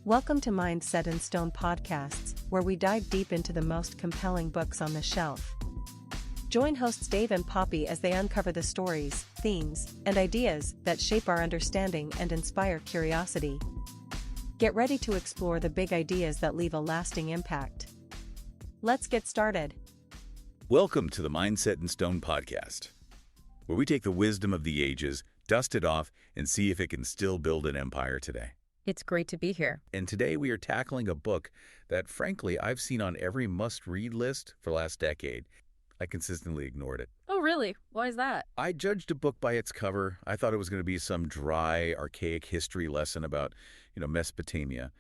Welcome to Mindset and Stone podcasts, where we dive deep into the most compelling books on the shelf. Join hosts Dave and Poppy as they uncover the stories, themes, and ideas that shape our understanding and inspire curiosity. Get ready to explore the big ideas that leave a lasting impact. Let's get started. Welcome to the Mindset and Stone podcast, where we take the wisdom of the ages, dust it off, and see if it can still build an empire today. It's great to be here. And today we are tackling a book that, frankly, I've seen on every must-read list for the last decade. I consistently ignored it. Oh, really? Why is that? I judged a book by its cover. I thought it was going to be some dry, archaic history lesson about, Mesopotamia.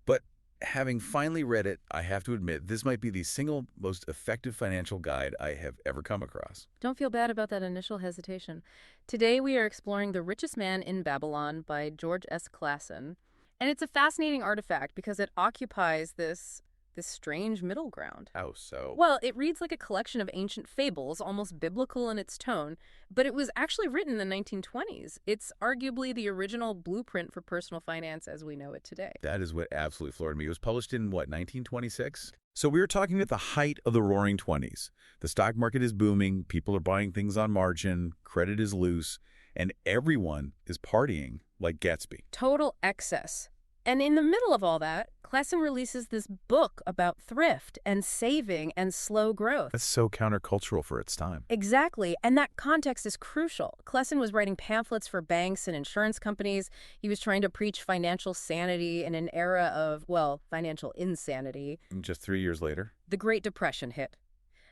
But having finally read it, I have to admit, this might be the single most effective financial guide I have ever come across. Don't feel bad about that initial hesitation. Today we are exploring The Richest Man in Babylon by George S. Clason. And it's a fascinating artifact because it occupies this strange middle ground. How so? Well, it reads like a collection of ancient fables, almost biblical in its tone, but it was actually written in the 1920s. It's arguably the original blueprint for personal finance as we know it today. That is what absolutely floored me. It was published in, 1926? So we were talking at the height of the Roaring '20s. The stock market is booming, people are buying things on margin, credit is loose, and everyone is partying like Gatsby. Total excess. And in the middle of all that, Clason releases this book about thrift and saving and slow growth. That's so countercultural for its time. Exactly, and that context is crucial. Clason was writing pamphlets for banks and insurance companies. He was trying to preach financial sanity in an era of, financial insanity. And just 3 years later? The Great Depression hit.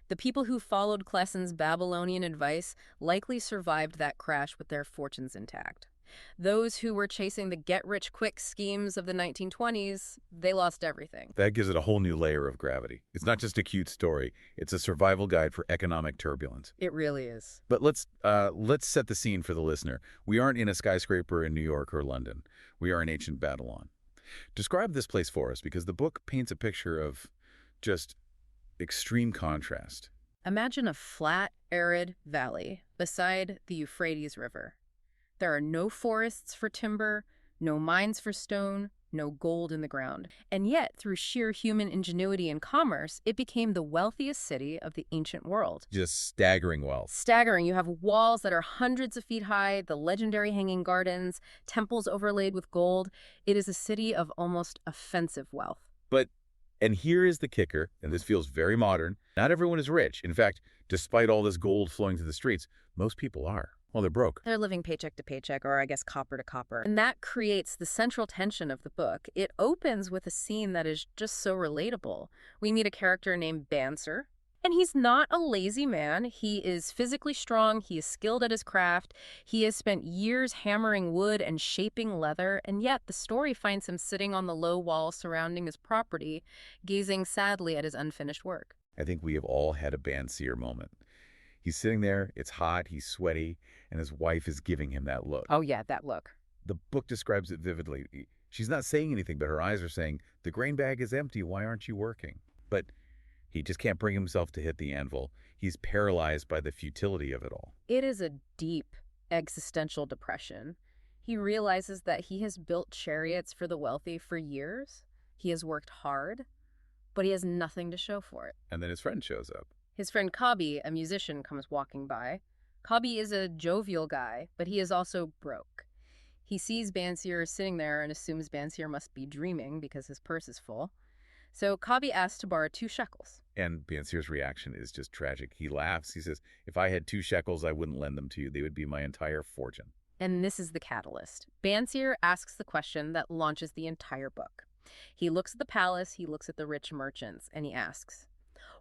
The people who followed Clason's Babylonian advice likely survived that crash with their fortunes intact. Those who were chasing the get-rich-quick schemes of the 1920s, they lost everything. That gives it a whole new layer of gravity. It's not just a cute story. It's a survival guide for economic turbulence. It really is. But let's set the scene for the listener. We aren't in a skyscraper in New York or London. We are in ancient Babylon. Describe this place for us, because the book paints a picture of just extreme contrast. Imagine a flat, arid valley beside the Euphrates River. There are no forests for timber, no mines for stone, no gold in the ground. And yet, through sheer human ingenuity and commerce, it became the wealthiest city of the ancient world. Just staggering wealth. Staggering. You have walls that are hundreds of feet high, the legendary hanging gardens, temples overlaid with gold. It is a city of almost offensive wealth. And here is the kicker, and this feels very modern. Not everyone is rich. In fact, despite all this gold flowing to the streets, most people are. Well, they're broke. They're living paycheck to paycheck, or I guess copper to copper. And that creates the central tension of the book. It opens with a scene that is just so relatable. We meet a character named Banser, and he's not a lazy man. He is physically strong. He is skilled at his craft. He has spent years hammering wood and shaping leather, and yet the story finds him sitting on the low wall surrounding his property, gazing sadly at his unfinished work. I think we have all had a Bansier moment. He's sitting there, it's hot, he's sweaty, and his wife is giving him that look. Oh yeah, that look. The book describes it vividly. She's not saying anything, but her eyes are saying, the grain bag is empty, why aren't you working? But he just can't bring himself to hit the anvil. He's paralyzed by the futility of it all. It is a deep existential depression. He realizes that he has built chariots for the wealthy for years. He has worked hard, but he has nothing to show for it. And then his friend shows up. His friend Kabi, a musician, comes walking by. Kabi is a jovial guy, but he is also broke. He sees Bansier sitting there and assumes Bansier must be dreaming because his purse is full. So Kabi asks to borrow 2 shekels. And Bansier's reaction is just tragic. He laughs. He says, if I had 2 shekels, I wouldn't lend them to you. They would be my entire fortune. And this is the catalyst. Bansier asks the question that launches the entire book. He looks at the palace, he looks at the rich merchants, and he asks,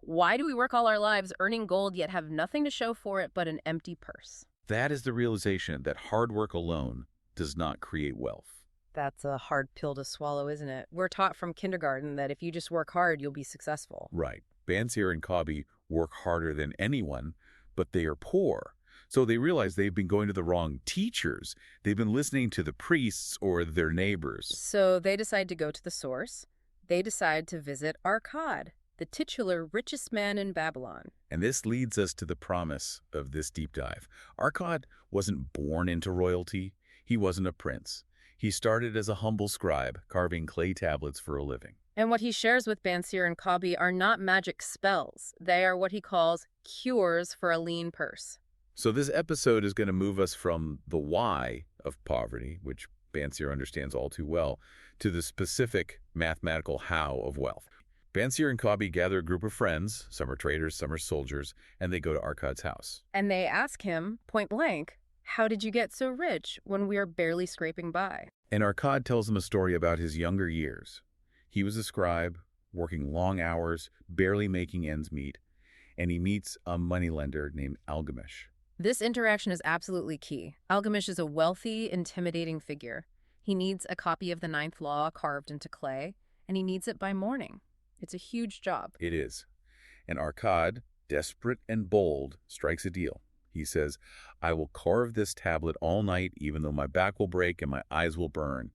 why do we work all our lives earning gold yet have nothing to show for it but an empty purse? That is the realization that hard work alone does not create wealth. That's a hard pill to swallow, isn't it? We're taught from kindergarten that if you just work hard, you'll be successful. Right. Bansier and Kabi work harder than anyone, but they are poor. So they realize they've been going to the wrong teachers. They've been listening to the priests or their neighbors. So they decide to go to the source. They decide to visit Arkad, the titular richest man in Babylon. And this leads us to the promise of this deep dive. Arkad wasn't born into royalty. He wasn't a prince. He started as a humble scribe, carving clay tablets for a living. And what he shares with Bansir and Kabi are not magic spells. They are what he calls cures for a lean purse. So this episode is going to move us from the why of poverty, which Bansir understands all too well, to the specific mathematical how of wealth. Bansir and Kabi gather a group of friends, some are traders, some are soldiers, and they go to Arkad's house. And they ask him, point blank, how did you get so rich when we are barely scraping by? And Arkad tells them a story about his younger years. He was a scribe, working long hours, barely making ends meet, and he meets a moneylender named Algamish. This interaction is absolutely key. Algamish is a wealthy, intimidating figure. He needs a copy of the Ninth Law carved into clay, and he needs it by morning. It's a huge job. It is. And Arkad, desperate and bold, strikes a deal. He says, I will carve this tablet all night, even though my back will break and my eyes will burn.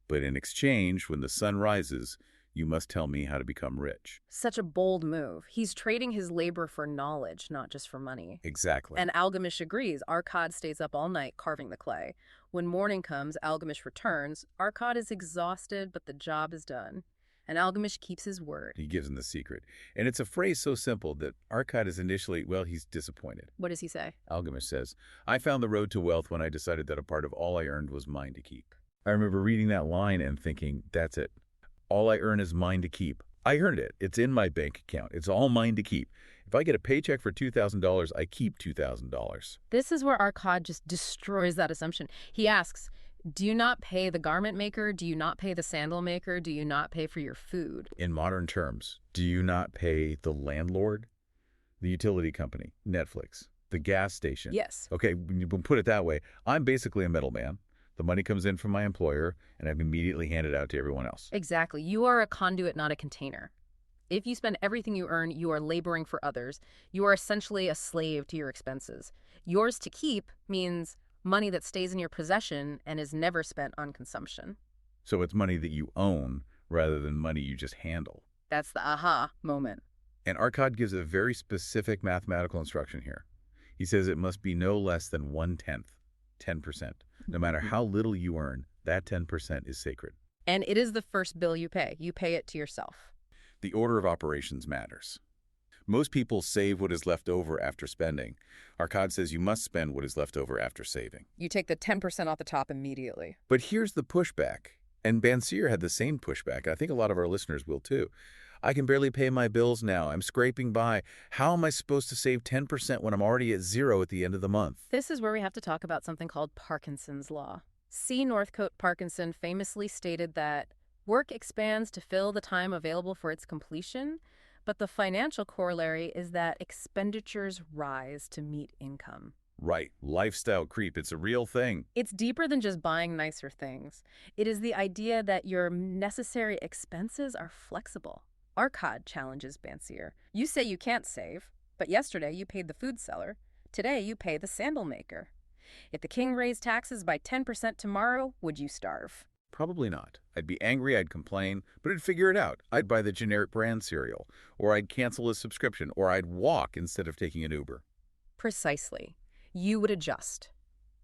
But in exchange, when the sun rises, you must tell me how to become rich. Such a bold move. He's trading his labor for knowledge, not just for money. Exactly. And Algamish agrees. Arkad stays up all night carving the clay. When morning comes, Algamish returns. Arkad is exhausted, but the job is done. And Algamish keeps his word. He gives him the secret. And it's a phrase so simple that Arkad is initially, well, he's disappointed. What does he say? Algamish says, I found the road to wealth when I decided that a part of all I earned was mine to keep. I remember reading that line and thinking, that's it. All I earn is mine to keep. I earned it. It's in my bank account. It's all mine to keep. If I get a paycheck for $2,000, I keep $2,000. This is where Arkad just destroys that assumption. He asks, do you not pay the garment maker? Do you not pay the sandal maker? Do you not pay for your food? In modern terms, do you not pay the landlord, the utility company, Netflix, the gas station? Yes. Okay, when you put it that way, I'm basically a middleman. The money comes in from my employer, and I've immediately handed it out to everyone else. Exactly. You are a conduit, not a container. If you spend everything you earn, you are laboring for others. You are essentially a slave to your expenses. Yours to keep means money that stays in your possession and is never spent on consumption. So it's money that you own rather than money you just handle. That's the aha moment. And Arkad gives a very specific mathematical instruction here. He says it must be no less than 1/10, 10%. No matter how little you earn, that 10% is sacred. And it is the first bill you pay. You pay it to yourself. The order of operations matters. Most people save what is left over after spending. Arkad says you must spend what is left over after saving. You take the 10% off the top immediately. But here's the pushback. And Bansir had the same pushback. I think a lot of our listeners will too. I can barely pay my bills now. I'm scraping by. How am I supposed to save 10% when I'm already at zero at the end of the month? This is where we have to talk about something called Parkinson's Law. C. Northcote Parkinson famously stated that work expands to fill the time available for its completion, but the financial corollary is that expenditures rise to meet income. Right. Lifestyle creep. It's a real thing. It's deeper than just buying nicer things. It is the idea that your necessary expenses are flexible. Arkad challenges Bansir. You say you can't save, but yesterday you paid the food seller. Today you pay the sandal maker. If the king raised taxes by 10% tomorrow, would you starve? Probably not. I'd be angry, I'd complain, but I'd figure it out. I'd buy the generic brand cereal, or I'd cancel a subscription, or I'd walk instead of taking an Uber. Precisely. You would adjust.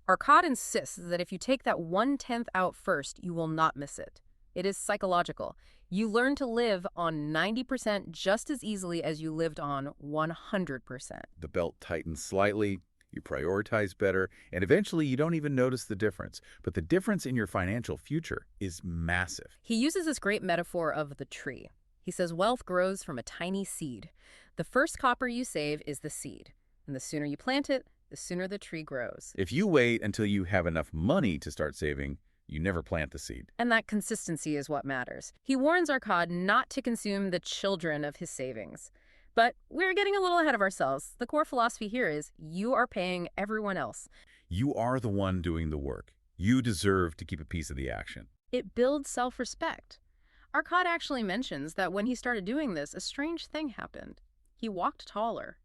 Arkad insists that if you take that 1/10 out first, you will not miss it. It is psychological. You learn to live on 90% just as easily as you lived on 100%. The belt tightens slightly, you prioritize better, and eventually you don't even notice the difference. But the difference in your financial future is massive. He uses this great metaphor of the tree. He says wealth grows from a tiny seed. The first copper you save is the seed, and the sooner you plant it, the sooner the tree grows. If you wait until you have enough money to start saving, you never plant the seed. And that consistency is what matters. He warns Arkad not to consume the children of his savings. But we're getting a little ahead of ourselves. The core philosophy here is you are paying everyone else. You are the one doing the work. You deserve to keep a piece of the action. It builds self-respect. Arkad actually mentions that when he started doing this, a strange thing happened. He walked taller,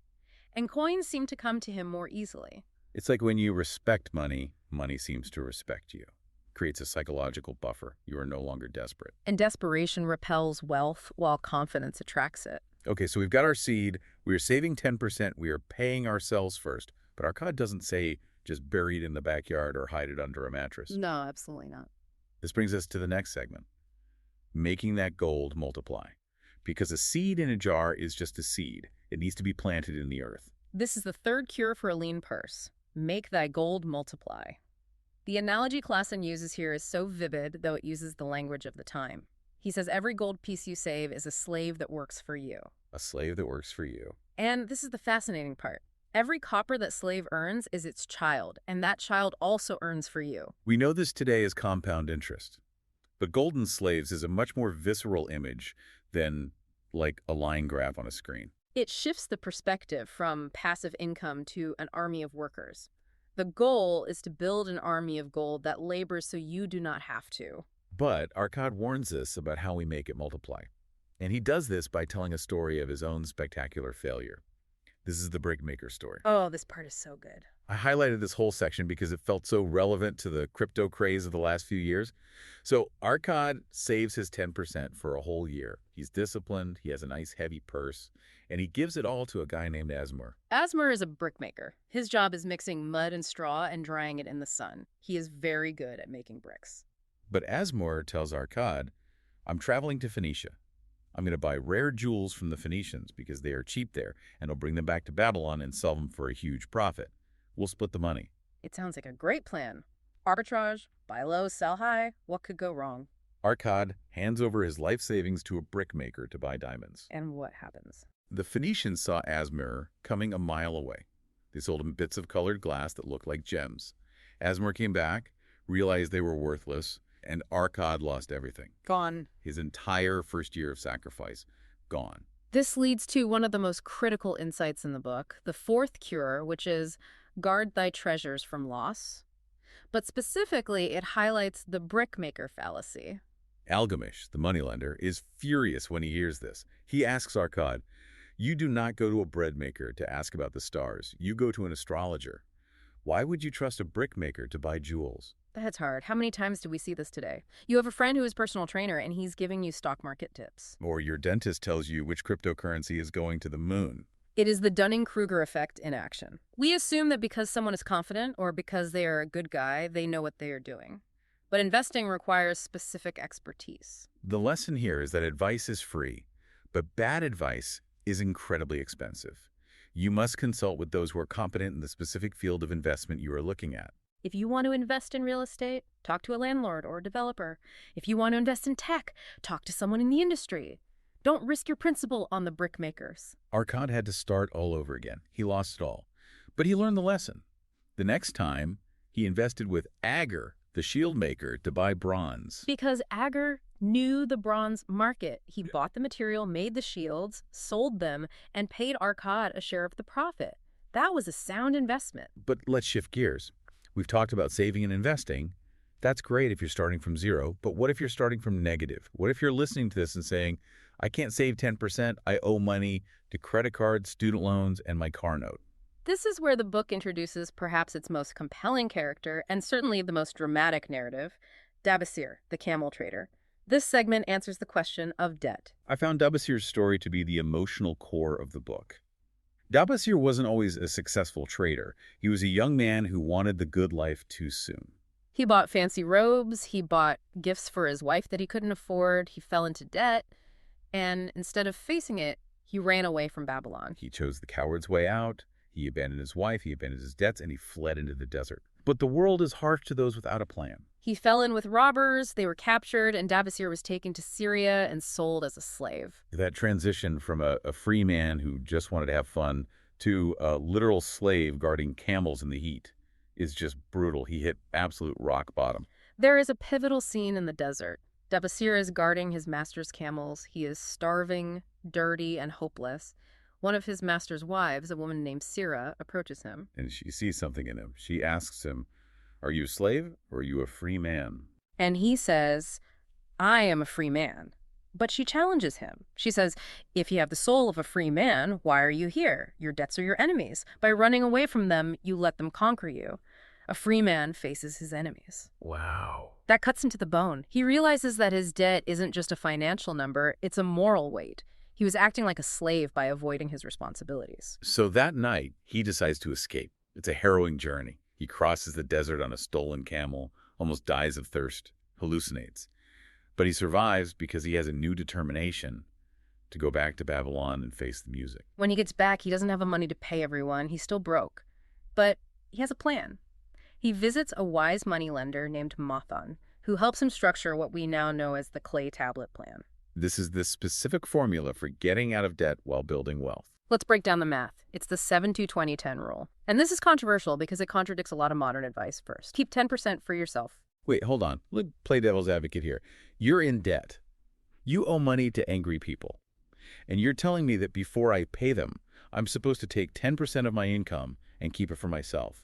and coins seemed to come to him more easily. It's like when you respect money, money seems to respect you. Creates a psychological buffer. You are no longer desperate. And desperation repels wealth while confidence attracts it. Okay, so we've got our seed. We are saving 10%. We are paying ourselves first. But Arkad doesn't say just bury it in the backyard or hide it under a mattress. No, absolutely not. This brings us to the next segment, making that gold multiply. Because a seed in a jar is just a seed. It needs to be planted in the earth. This is the third cure for a lean purse. Make thy gold multiply. The analogy Clason uses here is so vivid, though it uses the language of the time. He says every gold piece you save is a slave that works for you. A slave that works for you. And this is the fascinating part. Every copper that slave earns is its child, and that child also earns for you. We know this today as compound interest. But golden slaves is a much more visceral image than like a line graph on a screen. It shifts the perspective from passive income to an army of workers. The goal is to build an army of gold that labors so you do not have to. But Arcad warns us about how we make it multiply. And he does this by telling a story of his own spectacular failure. This is the brickmaker story. Oh, this part is so good. I highlighted this whole section because it felt so relevant to the crypto craze of the last few years. So Arcad saves his 10% for a whole year. He's disciplined, he has a nice heavy purse, and he gives it all to a guy named Asmur. Asmur is a brickmaker. His job is mixing mud and straw and drying it in the sun. He is very good at making bricks. But Asmur tells Arcad, I'm traveling to Phoenicia. I'm going to buy rare jewels from the Phoenicians because they are cheap there, and I'll bring them back to Babylon and sell them for a huge profit. We'll split the money. It sounds like a great plan. Arbitrage, buy low, sell high. What could go wrong? Arcad hands over his life savings to a brickmaker to buy diamonds. And what happens? The Phoenicians saw Asmur coming a mile away. They sold him bits of colored glass that looked like gems. Asmur came back, realized they were worthless, and Arcad lost everything. Gone. His entire first year of sacrifice, gone. This leads to one of the most critical insights in the book, the fourth cure, which is guard thy treasures from loss. But specifically, it highlights the brickmaker fallacy. Algamish, the moneylender, is furious when he hears this. He asks Arcad, you do not go to a bread maker to ask about the stars. You go to an astrologer. Why would you trust a brickmaker to buy jewels? That's hard. How many times do we see this today? You have a friend who is personal trainer and he's giving you stock market tips. Or your dentist tells you which cryptocurrency is going to the moon. It is the Dunning-Kruger effect in action. We assume that because someone is confident or because they are a good guy, they know what they are doing. But investing requires specific expertise. The lesson here is that advice is free, but bad advice is incredibly expensive. You must consult with those who are competent in the specific field of investment you are looking at. If you want to invest in real estate, talk to a landlord or a developer. If you want to invest in tech, talk to someone in the industry. Don't risk your principal on the brickmakers. Arcad had to start all over again. He lost it all. But he learned the lesson. The next time, he invested with Agar, the shield maker, to buy bronze. Because Agar knew the bronze market. He bought the material, made the shields, sold them, and paid Arcad a share of the profit. That was a sound investment. But let's shift gears. We've talked about saving and investing. That's great if you're starting from zero, but what if you're starting from negative? What if you're listening to this and saying, I can't save 10%, I owe money to credit cards, student loans, and my car note? This is where the book introduces perhaps its most compelling character and certainly the most dramatic narrative, Dabasir, the camel trader. This segment answers the question of debt. I found Dabasir's story to be the emotional core of the book. Dabasir wasn't always a successful trader. He was a young man who wanted the good life too soon. He bought fancy robes, he bought gifts for his wife that he couldn't afford, he fell into debt, and instead of facing it, he ran away from Babylon. He chose the coward's way out, he abandoned his wife, he abandoned his debts, and he fled into the desert. But the world is harsh to those without a plan. He fell in with robbers, they were captured, and Dabasir was taken to Syria and sold as a slave. That transition from a free man who just wanted to have fun to a literal slave guarding camels in the heat is just brutal. He hit absolute rock bottom. There is a pivotal scene in the desert. Dabasir is guarding his master's camels. He is starving, dirty, and hopeless. One of his master's wives, a woman named Sira, approaches him. And she sees something in him. She asks him, are you a slave or are you a free man? And he says, I am a free man. But she challenges him. She says, if you have the soul of a free man, why are you here? Your debts are your enemies. By running away from them, you let them conquer you. A free man faces his enemies. Wow. That cuts into the bone. He realizes that his debt isn't just a financial number, it's a moral weight. He was acting like a slave by avoiding his responsibilities. So that night, he decides to escape. It's a harrowing journey. He crosses the desert on a stolen camel, almost dies of thirst. hallucinates. But he survives because he has a new determination to go back to Babylon and face the music. When he gets back, he doesn't have the money to pay everyone. He's still broke. But he has a plan. He visits a wise moneylender named Mothon, who helps him structure what we now know as the Clay Tablet Plan. This is the specific formula for getting out of debt while building wealth. Let's break down the math. It's the 7-2-20-10 rule. And this is controversial because it contradicts a lot of modern advice first. Keep 10% for yourself. Wait, hold on. Let me play devil's advocate here. You're in debt. You owe money to angry people. And you're telling me that before I pay them, I'm supposed to take 10% of my income and keep it for myself.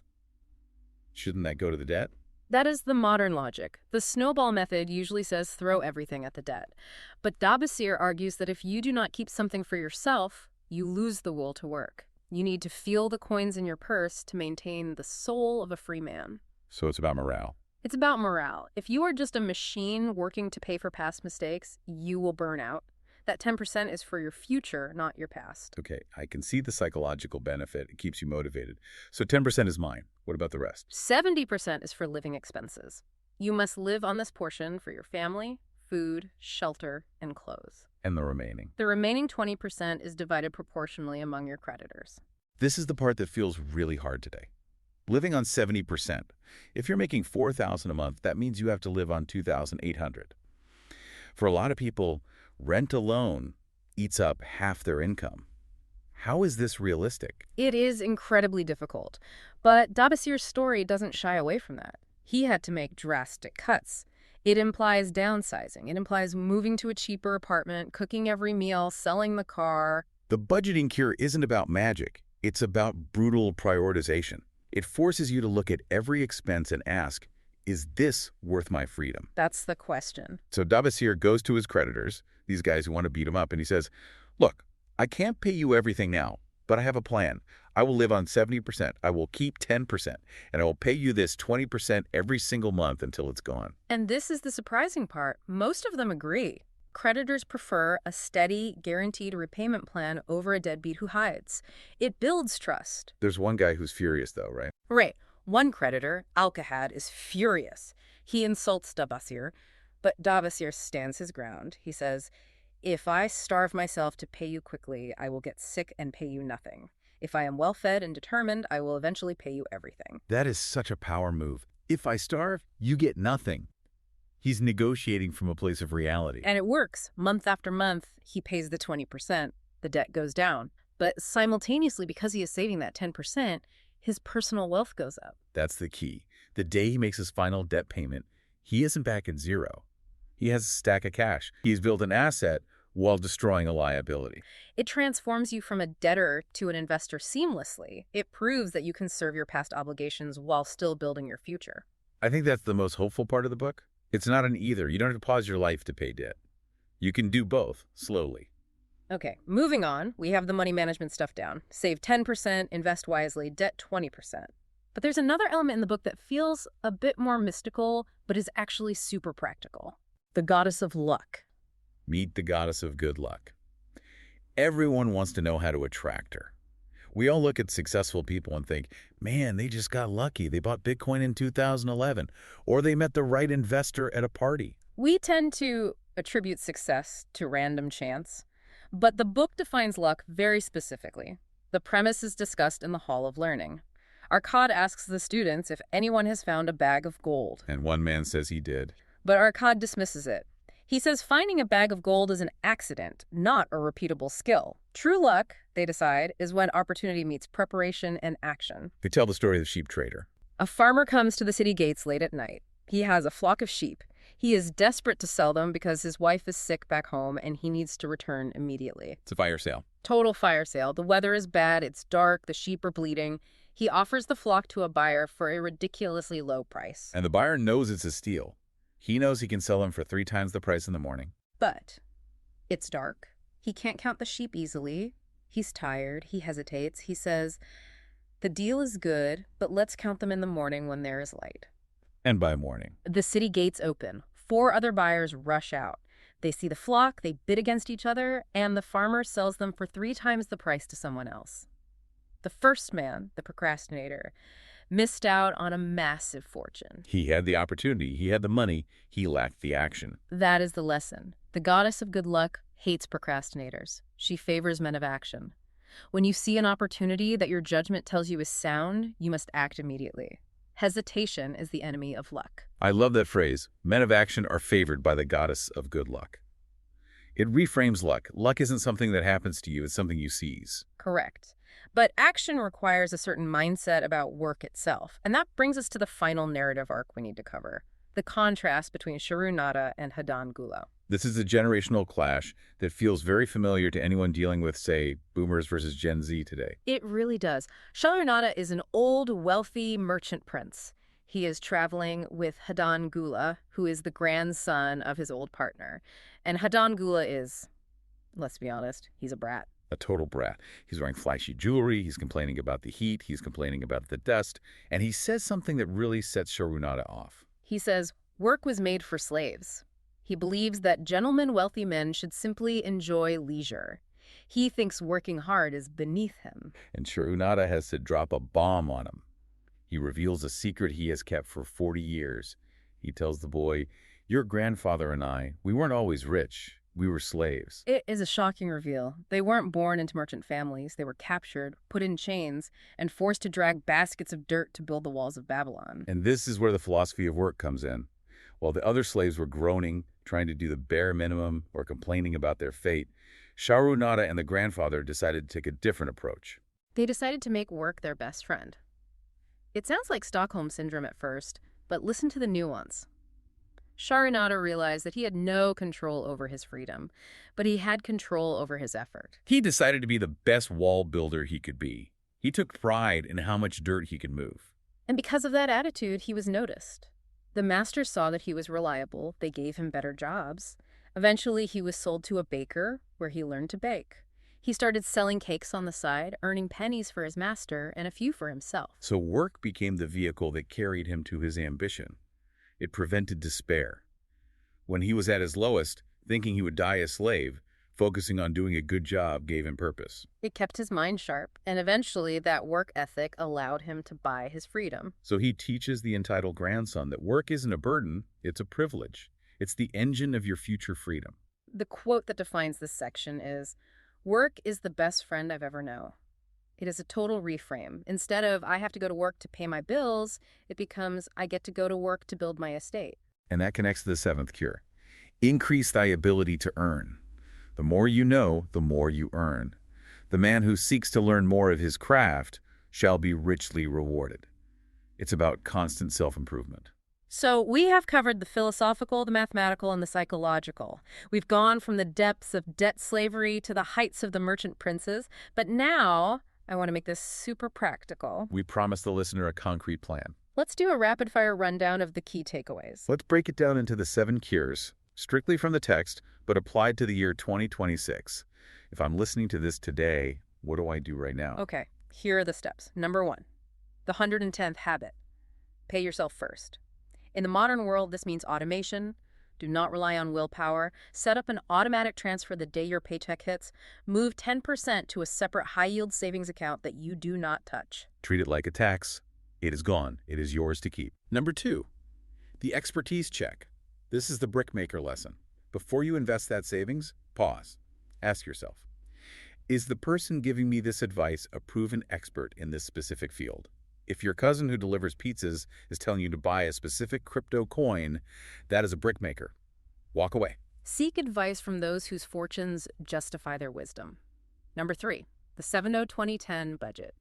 Shouldn't that go to the debt? That is the modern logic. The snowball method usually says throw everything at the debt. But Dabasir argues that if you do not keep something for yourself, you lose the will to work. You need to feel the coins in your purse to maintain the soul of a free man. So it's about morale. It's about morale. If you are just a machine working to pay for past mistakes, you will burn out. That 10% is for your future, not your past. Okay, I can see the psychological benefit. It keeps you motivated. So 10% is mine. What about the rest? 70% is for living expenses. You must live on this portion for your family, food, shelter, and clothes. And the remaining? The remaining 20% is divided proportionally among your creditors. This is the part that feels really hard today. Living on 70%. If you're making $4,000 a month, that means you have to live on $2,800. For a lot of people, rent alone eats up half their income. How is this realistic? It is incredibly difficult, but Dabasir's story doesn't shy away from that. He had to make drastic cuts. It implies downsizing. It implies moving to a cheaper apartment, cooking every meal, selling the car. The budgeting cure isn't about magic. It's about brutal prioritization. It forces you to look at every expense and ask, is this worth my freedom? That's the question. So Dabasir goes to his creditors, these guys who want to beat him up, and he says, look, I can't pay you everything now, but I have a plan. I will live on 70%. I will keep 10%, and I will pay you this 20% every single month until it's gone. And this is the surprising part. Most of them agree. Creditors prefer a steady, guaranteed repayment plan over a deadbeat who hides. It builds trust. There's one guy who's furious, though, right? Right. One creditor, Alcahad, is furious. He insults Dabasir, but Dabasir stands his ground. He says, if I starve myself to pay you quickly, I will get sick and pay you nothing. If I am well-fed and determined, I will eventually pay you everything. That is such a power move. If I starve, you get nothing. He's negotiating from a place of reality. And it works. Month after month, he pays the 20%. The debt goes down. But simultaneously, because he is saving that 10%, his personal wealth goes up. That's the key. The day he makes his final debt payment, he isn't back at zero. He has a stack of cash. He's built an asset while destroying a liability. It transforms you from a debtor to an investor seamlessly. It proves that you can serve your past obligations while still building your future. I think that's the most hopeful part of the book. It's not an either. You don't have to pause your life to pay debt. You can do both, slowly. Okay, moving on, we have the money management stuff down. Save 10%, invest wisely, debt 20%. But there's another element in the book that feels a bit more mystical, but is actually super practical. The goddess of luck. Meet the goddess of good luck. Everyone wants to know how to attract her. We all look at successful people and think, man, they just got lucky. They bought Bitcoin in 2011, or they met the right investor at a party. We tend to attribute success to random chance, but the book defines luck very specifically. The premise is discussed in the Hall of Learning. Arkad asks the students if anyone has found a bag of gold. And one man says he did. But Arkad dismisses it. He says finding a bag of gold is an accident, not a repeatable skill. True luck, they decide, is when opportunity meets preparation and action. They tell the story of the sheep trader. A farmer comes to the city gates late at night. He has a flock of sheep. He is desperate to sell them because his wife is sick back home and he needs to return immediately. It's a fire sale. Total fire sale. The weather is bad, it's dark, the sheep are bleeding. He offers the flock to a buyer for a ridiculously low price. And the buyer knows it's a steal. He knows he can sell them for 3 times the price in the morning. But it's dark. He can't count the sheep easily. He's tired. He hesitates. He says, the deal is good, but let's count them in the morning when there is light. And by morning. The city gates open. 4 other buyers rush out. They see the flock, they bid against each other, and the farmer sells them for 3 times the price to someone else. The first man, the procrastinator, missed out on a massive fortune. He had the opportunity, he had the money, he lacked the action. That is the lesson. The goddess of good luck hates procrastinators. She favors men of action. When you see an opportunity that your judgment tells you is sound, you must act immediately. Hesitation is the enemy of luck. I love that phrase. Men of action are favored by the goddess of good luck. It reframes luck. Luck isn't something that happens to you, it's something you seize. Correct. But action requires a certain mindset about work itself. And that brings us to the final narrative arc we need to cover, the contrast between Sharunada and Hadan Gula. This is a generational clash that feels very familiar to anyone dealing with, say, boomers versus Gen Z today. It really does. Sharunada is an old, wealthy merchant prince. He is traveling with Hadan Gula, who is the grandson of his old partner. And Hadan Gula is, let's be honest, he's a brat. A total brat. He's wearing flashy jewelry, he's complaining about the heat, he's complaining about the dust, and he says something that really sets Sharunada off. He says, work was made for slaves. He believes that gentlemen, wealthy men should simply enjoy leisure. He thinks working hard is beneath him. And Sharunada has to drop a bomb on him. He reveals a secret he has kept for 40 years. He tells the boy, your grandfather and I, we weren't always rich. We were slaves. It is a shocking reveal. They weren't born into merchant families. They were captured, put in chains, and forced to drag baskets of dirt to build the walls of Babylon. And this is where the philosophy of work comes in. While the other slaves were groaning, trying to do the bare minimum, or complaining about their fate, Sharunada and the grandfather decided to take a different approach. They decided to make work their best friend. It sounds like Stockholm Syndrome at first, but listen to the nuance. Sharunada realized that he had no control over his freedom, but he had control over his effort. He decided to be the best wall builder he could be. He took pride in how much dirt he could move. And because of that attitude, he was noticed. The masters saw that he was reliable. They gave him better jobs. Eventually, he was sold to a baker, where he learned to bake. He started selling cakes on the side, earning pennies for his master and a few for himself. So work became the vehicle that carried him to his ambition. It prevented despair. When he was at his lowest, thinking he would die a slave, focusing on doing a good job gave him purpose. It kept his mind sharp, and eventually that work ethic allowed him to buy his freedom. So he teaches the entitled grandson that work isn't a burden, it's a privilege. It's the engine of your future freedom. The quote that defines this section is, "Work is the best friend I've ever known." It is a total reframe. Instead of, I have to go to work to pay my bills, it becomes, I get to go to work to build my estate. And that connects to the seventh cure. Increase thy ability to earn. The more you know, the more you earn. The man who seeks to learn more of his craft shall be richly rewarded. It's about constant self-improvement. So we have covered the philosophical, the mathematical, and the psychological. We've gone from the depths of debt slavery to the heights of the merchant princes, but now I want to make this super practical. We promised the listener a concrete plan. Let's do a rapid-fire rundown of the key takeaways. Let's break it down into the 7 cures, strictly from the text, but applied to the year 2026. If I'm listening to this today, what do I do right now? Okay, here are the steps. Number 1, the 110th habit. Pay yourself first. In the modern world, this means automation. Do not rely on willpower. Set up an automatic transfer the day your paycheck hits. Move 10% to a separate high-yield savings account that you do not touch. Treat it like a tax. It is gone. It is yours to keep. Number 2, the expertise check. This is the brickmaker lesson. Before you invest that savings, pause. Ask yourself, is the person giving me this advice a proven expert in this specific field? If your cousin who delivers pizzas is telling you to buy a specific crypto coin, that is a brickmaker. Walk away. Seek advice from those whose fortunes justify their wisdom. Number 3, the 70-20-10 budget.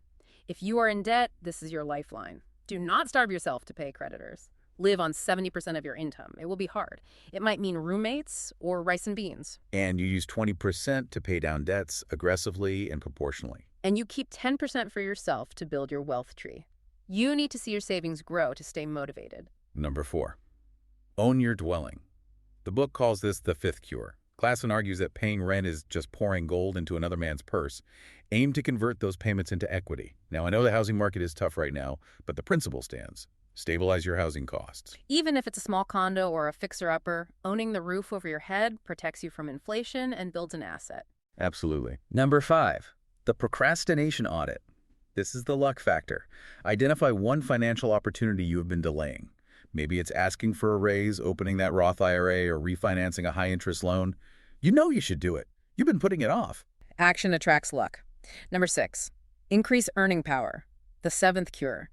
If you are in debt, this is your lifeline. Do not starve yourself to pay creditors. Live on 70% of your income. It will be hard. It might mean roommates or rice and beans. And you use 20% to pay down debts aggressively and proportionally. And you keep 10% for yourself to build your wealth tree. You need to see your savings grow to stay motivated. Number 4, own your dwelling. The book calls this the 5th cure. Clason argues that paying rent is just pouring gold into another man's purse. Aim to convert those payments into equity. Now, I know the housing market is tough right now, but the principle stands. Stabilize your housing costs. Even if it's a small condo or a fixer-upper, owning the roof over your head protects you from inflation and builds an asset. Absolutely. Number 5, the procrastination audit. This is the luck factor. Identify one financial opportunity you have been delaying. Maybe it's asking for a raise, opening that Roth IRA, or refinancing a high-interest loan. You know you should do it. You've been putting it off. Action attracts luck. Number 6, increase earning power. The 7th cure.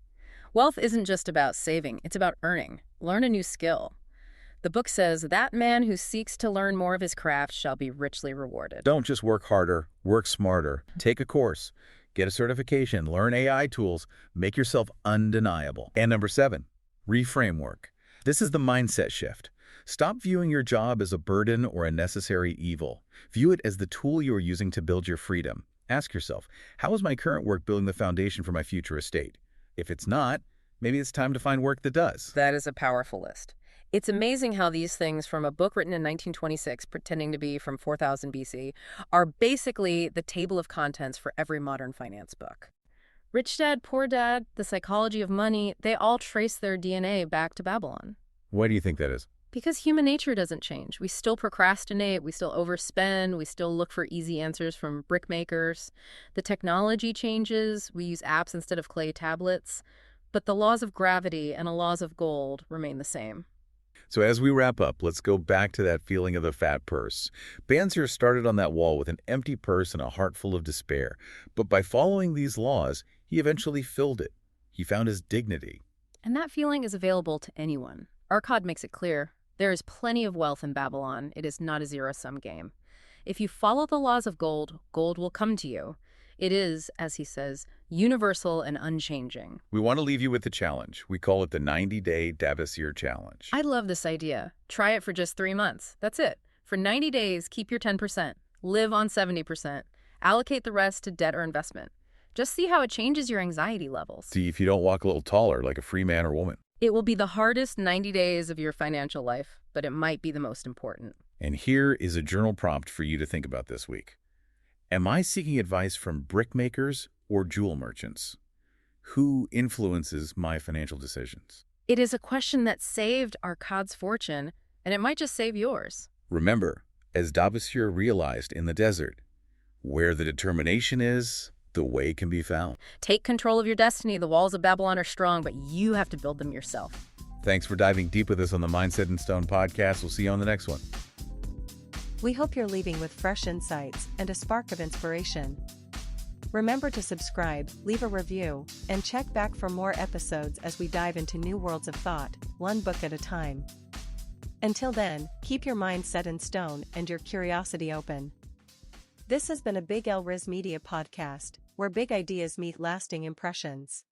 Wealth isn't just about saving, it's about earning. Learn a new skill. The book says, that man who seeks to learn more of his craft shall be richly rewarded. Don't just work harder, work smarter. Take a course, get a certification, learn AI tools, make yourself undeniable. And number 7, reframe work. This is the mindset shift. Stop viewing your job as a burden or a necessary evil. View it as the tool you are using to build your freedom. Ask yourself, how is my current work building the foundation for my future estate? If it's not, maybe it's time to find work that does. That is a powerful list. It's amazing how these things from a book written in 1926, pretending to be from 4000 BC, are basically the table of contents for every modern finance book. Rich Dad, Poor Dad, The Psychology of Money, they all trace their DNA back to Babylon. Why do you think that is? Because human nature doesn't change. We still procrastinate, we still overspend, we still look for easy answers from brick makers. The technology changes, we use apps instead of clay tablets, but the laws of gravity and the laws of gold remain the same. So as we wrap up, let's go back to that feeling of the fat purse. Banzer started on that wall with an empty purse and a heart full of despair. But by following these laws, he eventually filled it. He found his dignity. And that feeling is available to anyone. Arkad makes it clear. There is plenty of wealth in Babylon. It is not a zero-sum game. If you follow the laws of gold, gold will come to you. It is, as he says, universal and unchanging. We want to leave you with the challenge. We call it the 90-Day Davosier Challenge. I love this idea. Try it for just 3 months. That's it. For 90 days, keep your 10%. Live on 70%. Allocate the rest to debt or investment. Just see how it changes your anxiety levels. See if you don't walk a little taller like a free man or woman. It will be the hardest 90 days of your financial life, but it might be the most important. And here is a journal prompt for you to think about this week. Am I seeking advice from brickmakers or jewel merchants? Who influences my financial decisions? It is a question that saved Arkad's fortune, and it might just save yours. Remember, as Davosier realized in the desert, where the determination is, the way can be found. Take control of your destiny. The walls of Babylon are strong, but you have to build them yourself. Thanks for diving deep with us on the Mindset in Stone podcast. We'll see you on the next one. We hope you're leaving with fresh insights and a spark of inspiration. Remember to subscribe, leave a review, and check back for more episodes as we dive into new worlds of thought, one book at a time. Until then, keep your mind set in stone and your curiosity open. This has been a Big L Riz Media podcast, where big ideas meet lasting impressions.